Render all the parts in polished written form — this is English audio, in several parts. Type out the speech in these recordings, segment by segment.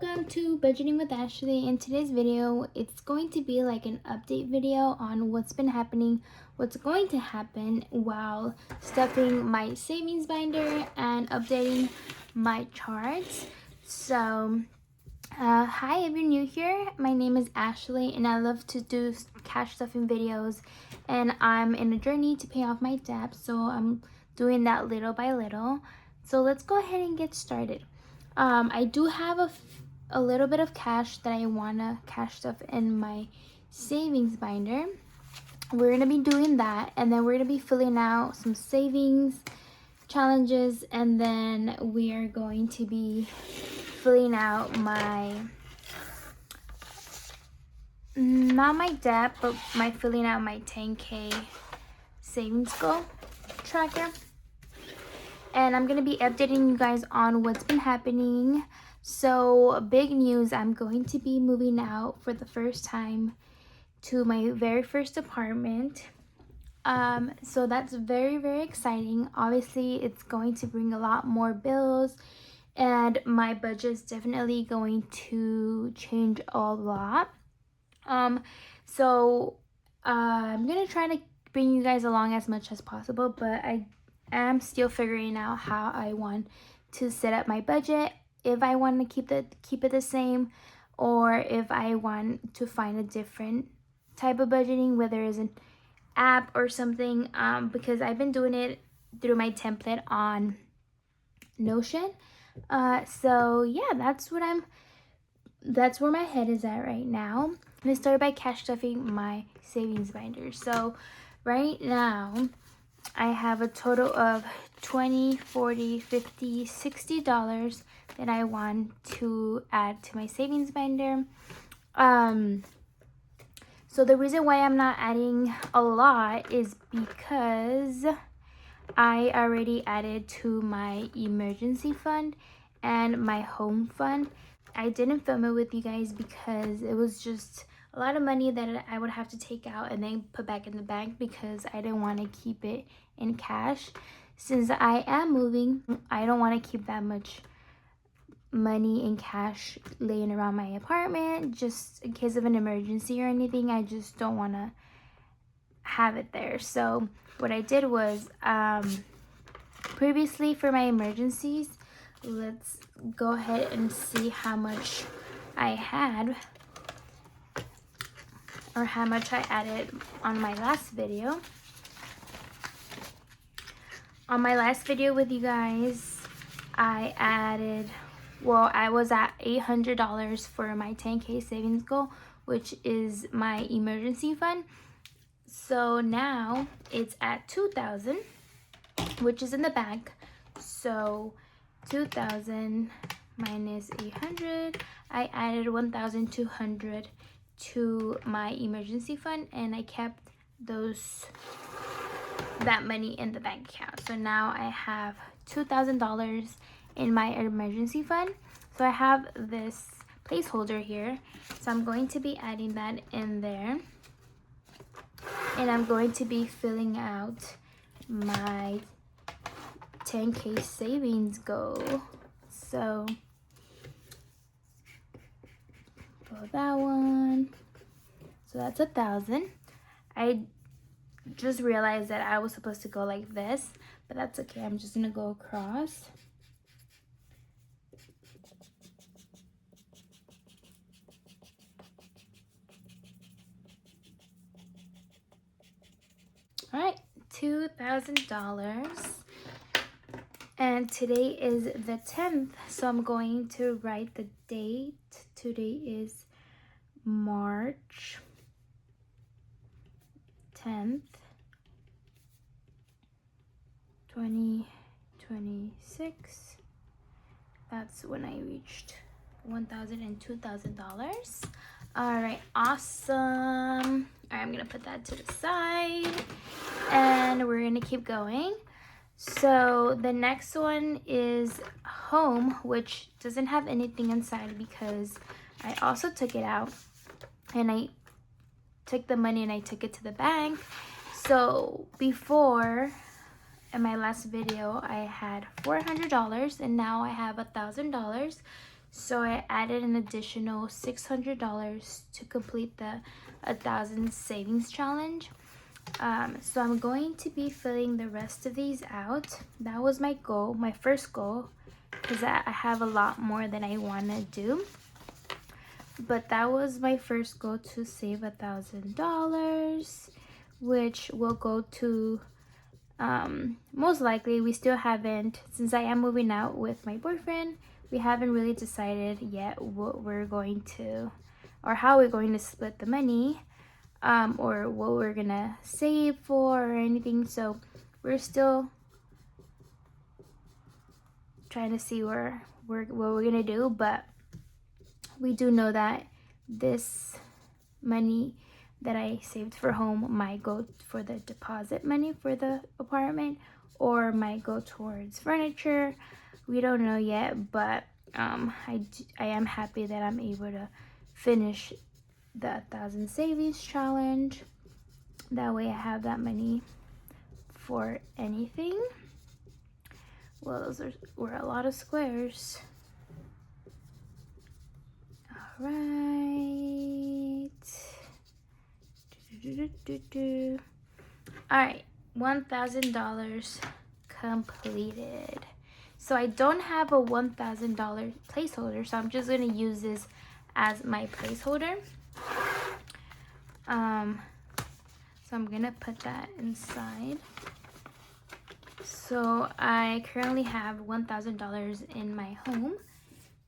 welcome to Budgeting with Ashley. In today's video, it's going to be like an update video on what's been happening, what's going to happen while stuffing my savings binder and updating my charts. So, hi, if you're new here, my name is Ashley and I love to do cash stuffing videos, and I'm in a journey to pay off my debt, so I'm doing that little by little. So let's go ahead and get started. I do have a little bit of cash that I want to cash stuff in my savings binder. We're going to be doing that, and then we're going to be filling out some savings challenges, and then we are going to be filling out not my debt, but filling out my 10K savings goal tracker. And I'm going to be updating you guys on what's been happening. So, big news, I'm going to be moving out for the first time to my very first apartment. So that's very, very exciting. Obviously, it's going to bring a lot more bills, and my budget is definitely going to change a lot. I'm going to try to bring you guys along as much as possible, but I am still figuring out how I want to set up my budget, if I want to keep it the same, or if I want to find a different type of budgeting, whether it's an app or something, because I've been doing it through my template on Notion. So yeah, that's where my head is at right now. I'm gonna start by cash stuffing my savings binder. So right now I have a total of $20, $40, $50, $60 that I want to add to my savings binder. So the reason why I'm not adding a lot is because I already added to my emergency fund and my home fund. I didn't film it with you guys because it was just a lot of money that I would have to take out and then put back in the bank, because I didn't want to keep it in cash. Since I am moving, I don't want to keep that much money in cash laying around my apartment just in case of an emergency or anything. I just don't want to have it there. So what I did was, previously for my emergencies, let's go ahead and see how much I had, or how much I added on my last video. On my last video with you guys, I was at $800 for my 10K savings goal, which is my emergency fund. So now it's at $2,000, which is in the bank. So 2,000 minus 800, I added 1,200 to my emergency fund, and I kept that money in the bank account. So now I have $2,000 in my emergency fund. So I have this placeholder here, so I'm going to be adding that in there, and I'm going to be filling out my 10K savings goal. So that one, so that's 1,000. I just realized that I was supposed to go like this, but that's okay. I'm just gonna go across. All right, $2,000. And today is the 10th, so I'm going to write the date. Today is March 10th, 2026. That's when I reached $1,000 and $2,000. All right, awesome. All right, I'm gonna put that to the side, and we're gonna keep going. So the next one is home, which doesn't have anything inside because I also took it out, and I took the money and I took it to the bank. So before, in my last video, I had $400, and now I have $1,000. So I added an additional $600 to complete the 1,000 savings challenge. So I'm going to be filling the rest of these out. That was my goal, my first goal, because I have a lot more that I want to do. But that was my first goal, to save $1,000, which will go to, most likely, we still haven't, since I am moving out with my boyfriend, we haven't really decided yet what we're going to, or how we're going to split the money, or what we're gonna save for or anything. So we're still trying to see what we're gonna do, but we do know that this money that I saved for home might go for the deposit money for the apartment, or might go towards furniture. We don't know yet, but I am happy that I'm able to finish the 1,000 savings challenge. That way I have that money for anything. Well, those were a lot of squares. All right. All right, $1,000 completed. So I don't have a $1,000 placeholder, so I'm just gonna use this as my placeholder. So I'm gonna put that inside. So I currently have $1,000 in my home,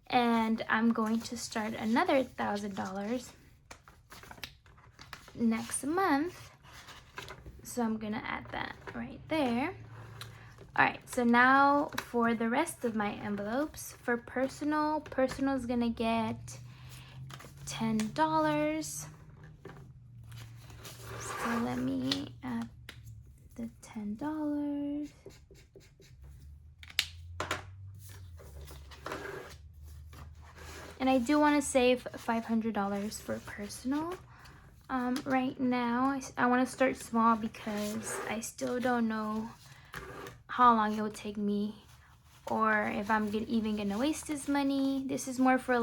and I'm going to start another $1,000 next month. So I'm gonna add that right there. All right, so now for the rest of my envelopes, for personal is gonna get $10. So let me add the $10. And I do want to save $500 for personal. Right now, I want to start small because I still don't know how long it will take me, or if I'm even gonna waste this money. This is more for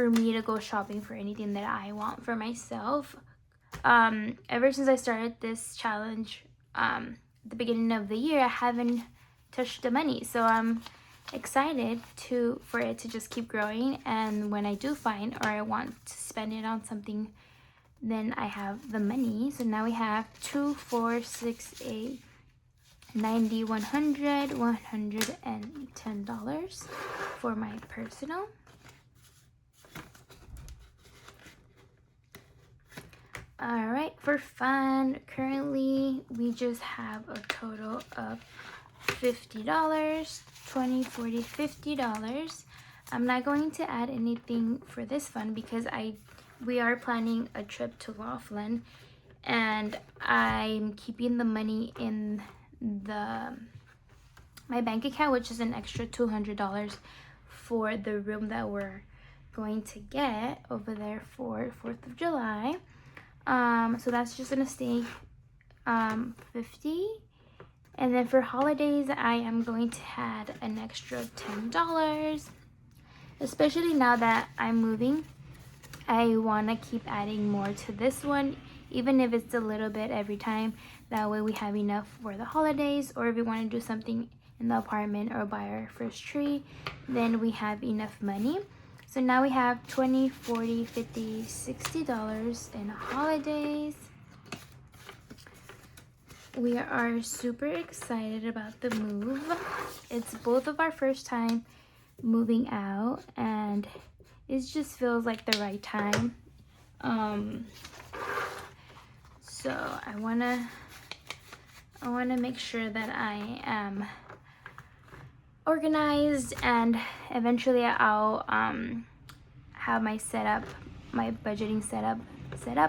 me to go shopping for anything that I want for myself. Ever since I started this challenge at the beginning of the year, I haven't touched the money, so I'm excited for it to just keep growing. And when I do find, or I want to spend it on something, then I have the money. So now we have 2, 4, 6, 8, 90, 100, $110 for my personal. All right, for fun, currently we just have a total of $50, 20, 40, $50. I'm not going to add anything for this fund because we are planning a trip to Laughlin, and I'm keeping the money in my bank account, which is an extra $200 for the room that we're going to get over there for 4th of July. So that's just gonna stay $50. And then for holidays, I am going to add an extra $10. Especially now that I'm moving, I want to keep adding more to this one, even if it's a little bit every time. That way we have enough for the holidays, or if we want to do something in the apartment or buy our first tree, then we have enough money. So now we have $20, $40, $50, $60 in holidays. We are super excited about the move. It's both of our first time moving out, and it just feels like the right time. So I wanna make sure that I am organized, and eventually I'll have my budgeting set up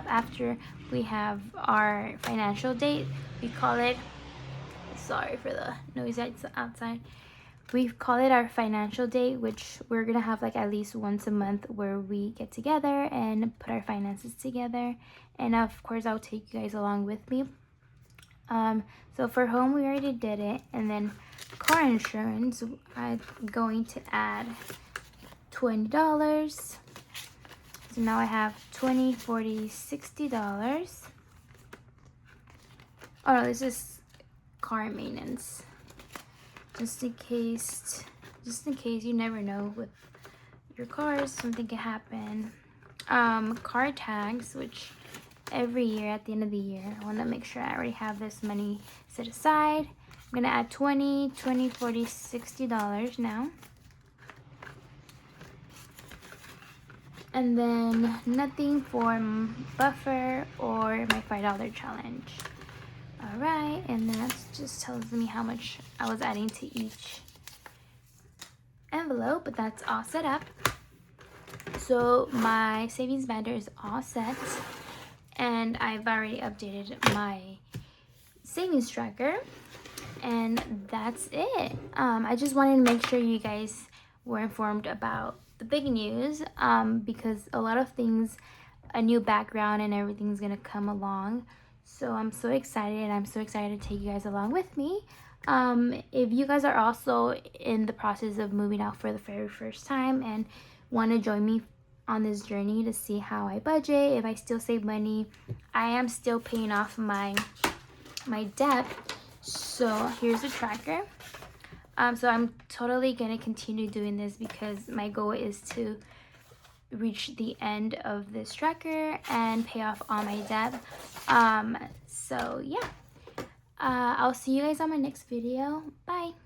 after we have our financial date. We call it, sorry for the noise outside, we call it our financial date, which we're gonna have at least once a month where we get together and put our finances together. And of course I'll take you guys along with me. So for home, we already did it. And then car insurance, I'm going to add $20. So now I have $20, $40, $60. Oh no, this is car maintenance. Just in case, you never know with your cars, something can happen. Car tags, which every year at the end of the year, I want to make sure I already have this money set aside. I'm gonna add $20, $40, $60 now. And then nothing for buffer or my $5 challenge. All right, and that just tells me how much I was adding to each envelope, but that's all set up. So my savings binder is all set, and I've already updated my savings tracker, and that's it. I just wanted to make sure you guys were informed about the big news, because a lot of things, a new background and everything's gonna come along. So I'm so excited, and I'm so excited to take you guys along with me. If you guys are also in the process of moving out for the very first time and want to join me on this journey to see how I budget, if I still save money, I am still paying off my debt. So here's the tracker. So I'm totally gonna continue doing this because my goal is to reach the end of this tracker and pay off all my debt. So yeah, I'll see you guys on my next video. Bye.